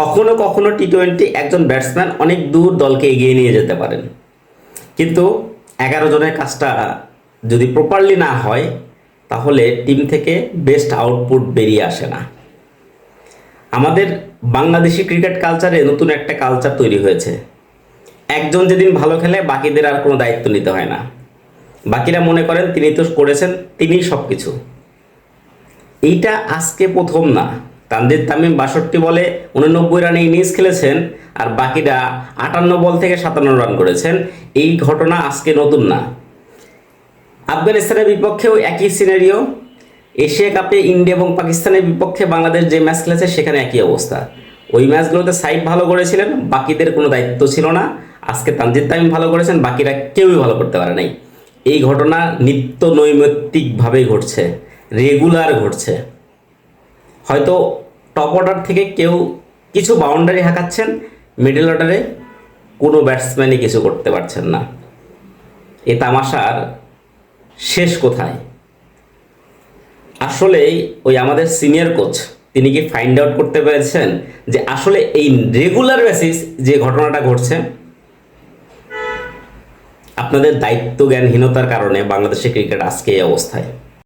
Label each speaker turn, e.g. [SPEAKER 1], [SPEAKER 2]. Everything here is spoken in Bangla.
[SPEAKER 1] কখনো কখনো টি-20 একজন ব্যাটসম্যান অনেক দূর দলকে এগিয়ে নিয়ে যেতে পারেন, কিন্তু 11 জনের কাজটা যদি প্রপারলি না হয় তাহলে টিম থেকে বেস্ট আউটপুট বেরিয়ে আসে না। আমাদের বাংলাদেশি ক্রিকেট কালচারে নতুন একটা কালচার তৈরি হয়েছে। একজন যেদিন ভালো খেলে বাকিদের আর কোনো দায়িত্ব নিতে হয় না। বাকিরা মনে করেন তিনি তো করেছেন, তিনিই সব কিছু। এইটা আজকে প্রথম না। তানজিদ তামিম 62 বলে 89 রানে ইনিংস খেলেছেন, আর বাকিরা 58 বল থেকে 57 রান করেছেন। এই ঘটনা আজকে নতুন না। আফগানিস্তানের বিপক্ষেও একই সিনারিও। এশিয়া কাপে ইন্ডিয়া এবং পাকিস্তানের বিপক্ষে বাংলাদেশ যে ম্যাচ খেলেছে সেখানে একই অবস্থা। ওই ম্যাচগুলোতে সাইড ভালো করেছিলেন, বাকিদের কোনো দায়িত্ব ছিল না। আজকে তানজিদ তামিম ভালো করেছেন, বাকিরা কেউই ভালো করতে পারে নাই। এই ঘটনা নিত্য নৈমিত্তিকভাবেই ঘটছে, রেগুলার ঘটছে। হয়তো টপ অর্ডার থেকে কেউ কিছু বাউন্ডারি হাঁকাচ্ছেন, মিডল অর্ডারে কোনো ব্যাটসম্যানই কিছু করতে পারছেন না। এ তামাশার শেষ কোথায়? আসলে ওই আমাদের সিনিয়র কোচ তিনি কি ফাইন্ড আউট করতে পেরেছেন যে আসলে এই রেগুলার বেসিস যে ঘটনাটা ঘটছে, আপনাদের দায়িত্ব জ্ঞানহীনতার কারণে বাংলাদেশের ক্রিকেট আজকে এই অবস্থায়।